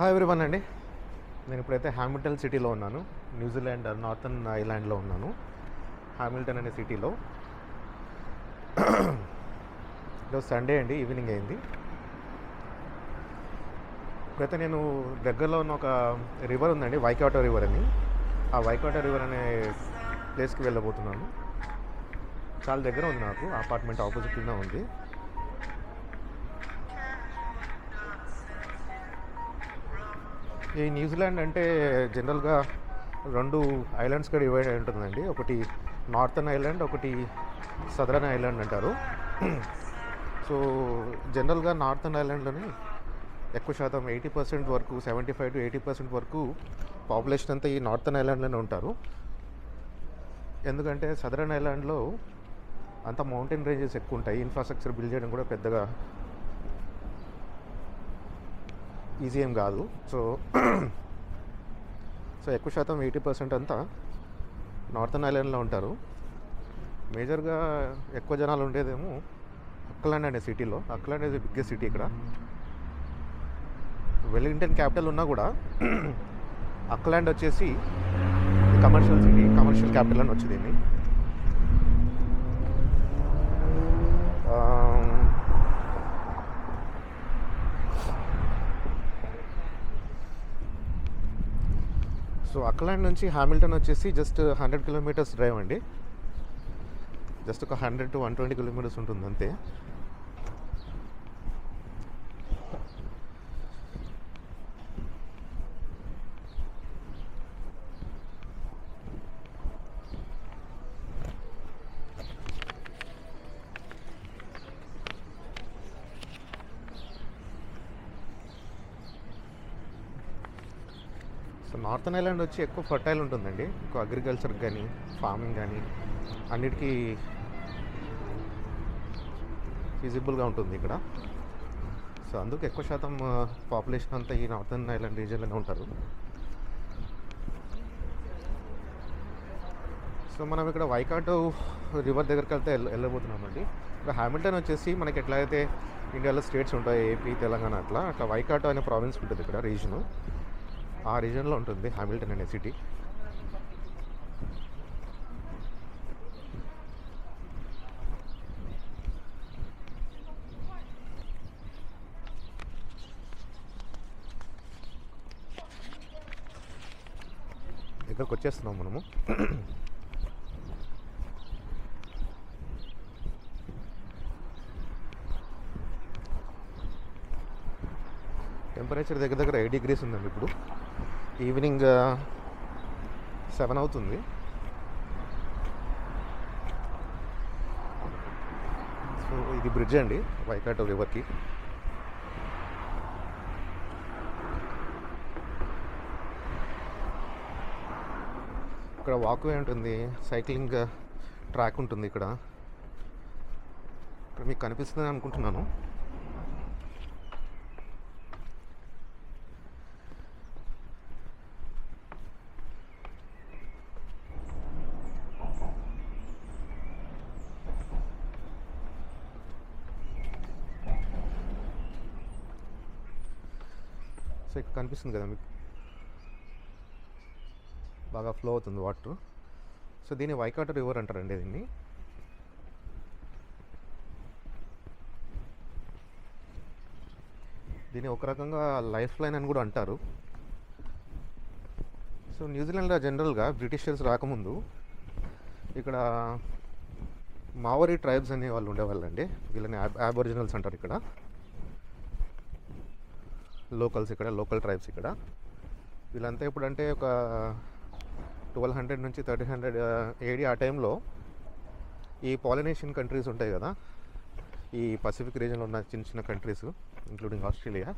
Hi everyone అండి. నేను ఇప్పుడైతే హామిల్టన్ సిటీలో ఉన్నాను. న్యూజిలాండ్ నార్థన్ ఐలాండ్లో ఉన్నాను. హామిల్టన్ అనే సిటీలో. ఈరోజు సండే అండి, ఈవినింగ్ అయింది. ఇప్పుడైతే నేను దగ్గరలో ఉన్న ఒక రివర్ ఉందండి, వైకాటో రివర్ అని. ఆ వైకాటో రివర్ అనే ప్లేస్కి వెళ్ళబోతున్నాను. చాలా దగ్గర ఉంది, నాకు అపార్ట్మెంట్ ఆపోజిట్లోనే ఉంది. ఈ న్యూజిలాండ్ అంటే జనరల్గా రెండు ఐలాండ్స్గా డివైడ్ అయి ఉంటుందండి. ఒకటి నార్థన్ ఐలాండ్, ఒకటి సదరన్ ఐలాండ్ అంటారు. సో జనరల్గా నార్థన్ ఐలాండ్లోనే ఎక్కువ శాతం 80% వరకు, 75 to 80% వరకు పాపులేషన్ అంతా ఈ నార్థన్ ఐలాండ్లోనే ఉంటారు. ఎందుకంటే సదరన్ ఐలాండ్లో అంత మౌంటైన్ రేంజెస్ ఎక్కువ ఉంటాయి. ఇన్ఫ్రాస్ట్రక్చర్ బిల్డ్ చేయడం కూడా పెద్దగా ఈజీ ఏం కాదు. సో ఎక్కువ శాతం 80% అంతా నార్థన్ ఐలాండ్లో ఉంటారు. మేజర్గా ఎక్కువ జనాలు ఉండేదేమో అక్లాండ్ అనే సిటీలో. అక్లాండ్ అనేది బిగ్గెస్ట్ సిటీ ఇక్కడ. వెల్లింగ్టన్ క్యాపిటల్ ఉన్నా కూడా అక్లాండ్ వచ్చేసి కమర్షియల్ సిటీ, కమర్షియల్ క్యాపిటల్ అని వచ్చింది. సో అక్లాండ్ నుంచి హామిల్టన్ వచ్చేసి జస్ట్ 100 కిలోమీటర్స్ డ్రైవ్ అండి. జస్ట్ ఒక 100 to 120 కిలోమీటర్స్ ఉంటుంది అంతే. సో నార్థన్ ఐలాండ్ వచ్చి ఎక్కువ ఫర్టైల్ ఉంటుందండి. ఎక్కువ అగ్రికల్చర్కి కానీ, ఫార్మింగ్ కానీ అన్నిటికీ ఫీజిబుల్గా ఉంటుంది ఇక్కడ. సో అందుకు ఎక్కువ శాతం పాపులేషన్ అంతా ఈ నార్థన్ ఐలాండ్ రీజియన్లోనే ఉంటారు. సో మనం ఇక్కడ వైకాటో రివర్ దగ్గరికి వెళ్తే వెళ్ళబోతున్నామండి. ఇక్కడ హామిల్టన్ వచ్చేసి మనకి ఎట్లయితే ఇండియాలో స్టేట్స్ ఉంటాయి, ఏపీ, తెలంగాణ, అట్లా వైకాటో అనే ప్రావిన్స్ ఉంటుంది ఇక్కడ, రీజను. ఆ రీజన్లో ఉంటుంది హామిల్టన్ అనే సిటీ. ఇక్కడికి వచ్చేస్తున్నాం మనము. టెంపరేచర్ దగ్గర దగ్గర 8 degrees ఉందండి. ఇప్పుడు ఈవినింగ్ 7 అవుతుంది. సో ఇది బ్రిడ్జ్ అండి వైకాటో రివర్కి. ఇక్కడ వాక్వే ఉంటుంది, సైక్లింగ్ ట్రాక్ ఉంటుంది ఇక్కడ మీకు కనిపిస్తుంది అనుకుంటున్నాను. సో ఇక్కడ కనిపిస్తుంది కదా మీకు, బాగా ఫ్లో అవుతుంది వాటర్. సో దీన్ని వైకాటో రివర్ అంటారండి. దీన్ని ఒక రకంగా లైఫ్ లైన్ అని కూడా అంటారు. సో న్యూజిలాండ్లో జనరల్గా బ్రిటిషర్స్ రాకముందు ఇక్కడ మావోరీ ట్రైబ్స్ అనే వాళ్ళు ఉండేవాళ్ళండి. వీళ్ళని అబోరిజినల్స్ అంటారు ఇక్కడ, లోకల్స్ ఇక్కడ, లోకల్ ట్రైబ్స్ ఇక్కడ. వీళ్ళంతా ఎప్పుడంటే ఒక 1200 నుంచి 1300 AD ఆ టైంలో ఈ పాలినేషియన్ కంట్రీస్ ఉంటాయి కదా, ఈ పసిఫిక్ రీజన్లో ఉన్న చిన్న చిన్న కంట్రీస్ ఇంక్లూడింగ్ ఆస్ట్రేలియా.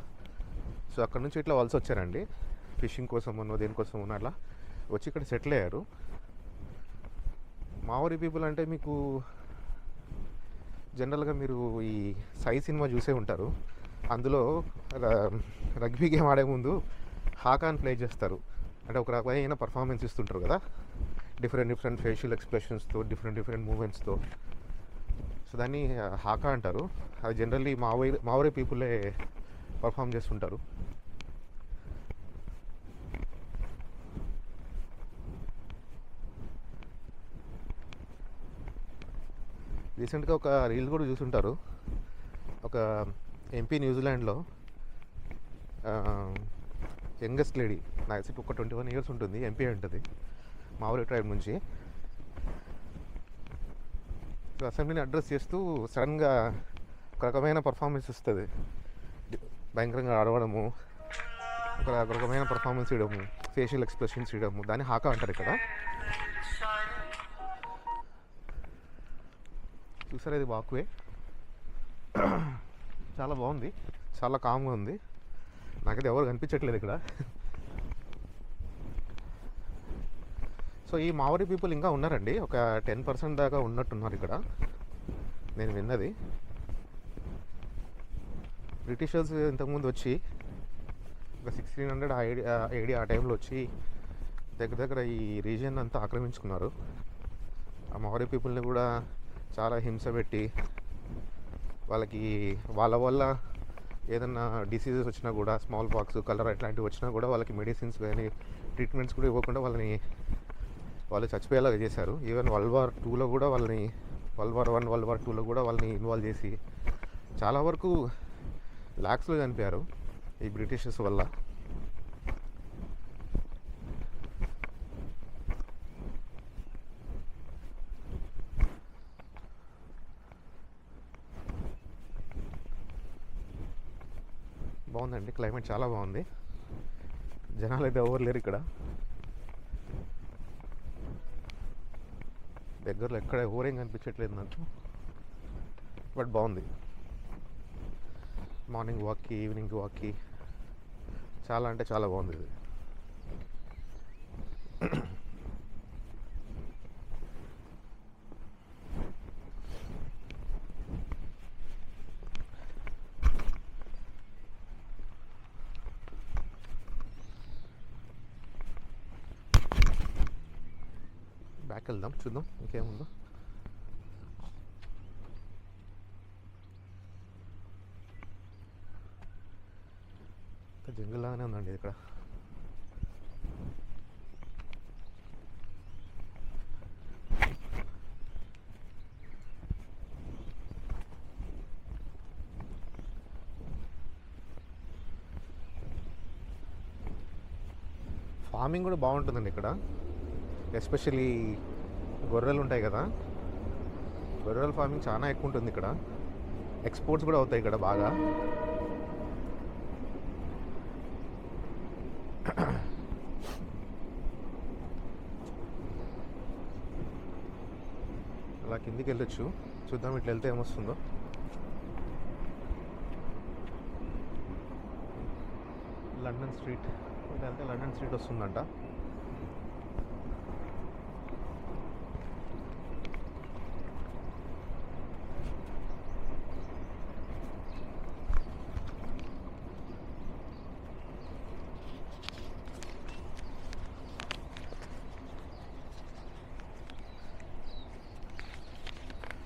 సో అక్కడ నుంచి ఇట్లా వలస వచ్చారండి, ఫిషింగ్ కోసమనో దేనికోసమో అట్లా వచ్చి ఇక్కడ సెటిల్ అయ్యారు. మావోరీ పీపుల్ అంటే మీకు జనరల్గా మీరు ఈ సై సినిమా చూసే ఉంటారు. అందులో రగ్బీ గేమ్ ఆడే ముందు హాకాన్ ప్లే చేస్తారు. అంటే ఒక రకమైన పర్ఫార్మెన్స్ ఇస్తుంటారు కదా, డిఫరెంట్ ఫేషియల్ ఎక్స్ప్రెషన్స్తో, డిఫరెంట్ మూమెంట్స్తో. సో దాన్ని హాకా అంటారు. అది జనరల్లీ మావోరీ పీపులే పర్ఫామ్ చేస్తుంటారు. రీసెంట్గా ఒక రీల్ కూడా చూసుంటారు. ఒక ఎంపీ న్యూజిలాండ్లో యంగెస్ట్ లేడీ, నాకు తెలిసి ఒక 21 years ఉంటుంది, ఎంపీ ఉంటుంది మావోరీ ట్రైబ్ నుంచి. సో అసెంబ్లీని అడ్రస్ చేస్తూ సడన్గా ఒక రకమైన పర్ఫార్మెన్స్ ఇస్తుంది. భయంకరంగా ఆడవడము, ఒక రకమైన పర్ఫార్మెన్స్ ఇవ్వడము, ఫేషియల్ ఎక్స్ప్రెషన్స్ ఇవ్వడము, దాన్ని హాకా అంటారు ఇక్కడ. చూసారా, ఇది వాక్వే చాలా బాగుంది, చాలా కామ్గా ఉంది. నాకైతే ఎవరు కనిపించట్లేదు ఇక్కడ. సో ఈ మావోరీ పీపుల్ ఇంకా ఉన్నారండి, ఒక 10% దాకా ఉన్నట్టున్నారు ఇక్కడ నేను విన్నది. బ్రిటిషర్స్ ఇంతకుముందు వచ్చి ఒక 1600 AD ఆ టైంలో వచ్చి దగ్గర ఈ రీజియన్ అంతా ఆక్రమించుకున్నారు. ఆ మావోరీ పీపుల్ని కూడా చాలా హింస పెట్టి, వాళ్ళకి వాళ్ళ వల్ల ఏదన్నా డిసీజెస్ వచ్చినా కూడా, స్మాల్ పాక్స్, కలరా ఇట్లాంటివి వచ్చినా కూడా వాళ్ళకి మెడిసిన్స్ కానీ ట్రీట్మెంట్స్ కూడా ఇవ్వకుండా వాళ్ళు చచ్చిపోయేలాగా చేశారు. ఈవెన్ World War II కూడా వాళ్ళని, World War I, World War II కూడా వాళ్ళని ఇన్వాల్వ్ చేసి చాలా వరకు లాక్స్లో చనిపోయారు ఈ బ్రిటిషర్స్ వల్ల. బాగుందండి, క్లైమేట్ చాలా బాగుంది. జనాలు అయితే ఎవరు లేరు ఇక్కడ, దగ్గరలో ఎక్కడ ఎవరేం కనిపించట్లేదు నాకు. బట్ బాగుంది, మార్నింగ్ వాక్కి, ఈవినింగ్ వాక్కి చాలా అంటే చాలా బాగుంది ఇది. బ్యాక్ వెళ్దాం, చూద్దాం ఇంకేముందో. జంగిల్ లాగానే ఉందండి ఇక్కడ. ఫార్మింగ్ కూడా బాగుంటుందండి ఇక్కడ, ఎస్పెషల్లీ గొర్రెలు ఉంటాయి కదా, గొర్రెల ఫార్మింగ్ చాలా ఎక్కువ ఉంటుంది ఇక్కడ. ఎక్స్పోర్ట్స్ కూడా అవుతాయి ఇక్కడ బాగా. అలా కిందికి వెళ్ళొచ్చు, చూద్దాం ఇట్లా వెళ్తే ఏమొస్తుందో. లండన్ స్ట్రీట్, ఇట్లా వెళ్తే లండన్ స్ట్రీట్ వస్తుందంట.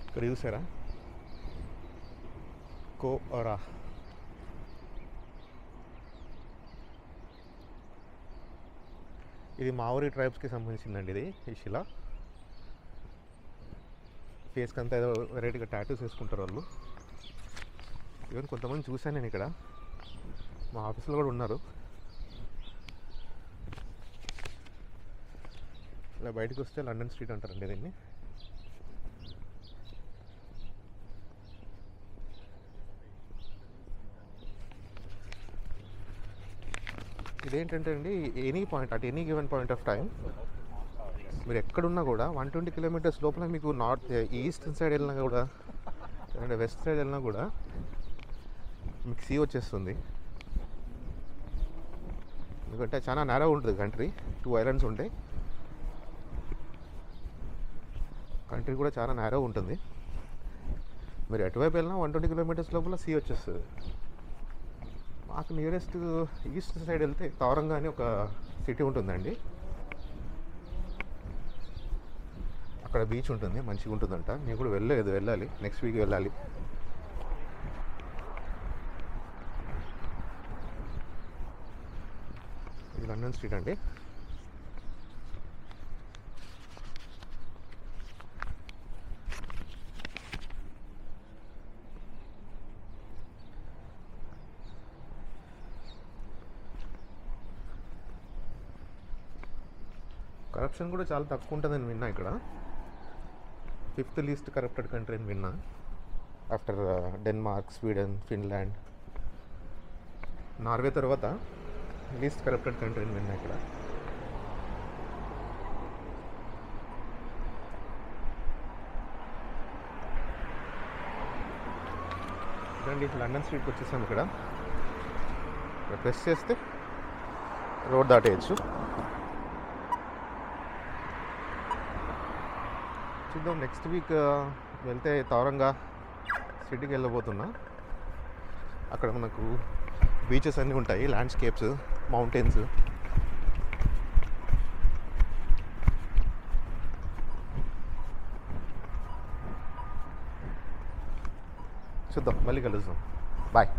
ఇక్కడ చూసారా, కోరా, ఇది మావోరీ ట్రైబ్స్కి సంబంధించిందండి. ఇది ఈ శిల ఫేస్కి అంతా ఏదో వెరైటీగా టాటూస్ వేసుకుంటారు వాళ్ళు. ఈవెన్ కొంతమంది చూశాను నేను ఇక్కడ, మా ఆఫీస్లో కూడా ఉన్నారు. ఇలా బయటకు వస్తే లండన్ స్ట్రీట్ అంటారండి దీన్ని. ఇదేంటంటే అండి, any point, at any given point of time మీరు ఎక్కడున్నా కూడా 120 kilometers లోపల మీకు నార్త్, ఈస్ట్ సైడ్ వెళ్ళినా కూడా, అంటే వెస్ట్ సైడ్ వెళ్ళినా కూడా మీకు సీ వచ్చేస్తుంది. ఎందుకంటే చాలా నేరో ఉంటుంది కంట్రీ, 2 islands ఉంటాయి. కంట్రీ కూడా చాలా నేరో ఉంటుంది. మీరు ఎటువైపు వెళ్ళినా 120 kilometers లోపల సీ వచ్చేస్తుంది. మాకు నియరెస్ట్ ఈస్ట్ సైడ్ వెళ్తే తవరంగా అని ఒక సిటీ ఉంటుందండి, అక్కడ బీచ్ ఉంటుంది, మంచిగా ఉంటుందంట. నేను కూడా వెళ్ళాలి, నెక్స్ట్ వీక్ వెళ్ళాలి. ఇది లండన్ స్ట్రీట్ అండి. కరప్షన్ కూడా చాలా తక్కువ ఉంటుందని విన్నా ఇక్కడ. 5th లీస్ట్ కరప్టెడ్ కంట్రీ అని విన్నా, after Denmark, Sweden, Finland, Norway తర్వాత లీస్ట్ కరప్టెడ్ కంట్రీ అని విన్నా ఇక్కడ. రండి, లండన్ స్ట్రీట్కి వచ్చేసాం. ఇక్కడ ప్రెస్ చేస్తే రోడ్ దాటేయచ్చు. చూద్దాం, నెక్స్ట్ వీక్ వెళ్తే తౌరంగా సిటీకి వెళ్ళబోతున్నా. అక్కడ మనకు బీచెస్ అన్నీ ఉంటాయి, ల్యాండ్స్కేప్స్, మౌంటైన్స్. చూద్దాం, మళ్ళీ కలుద్దాం. బాయ్.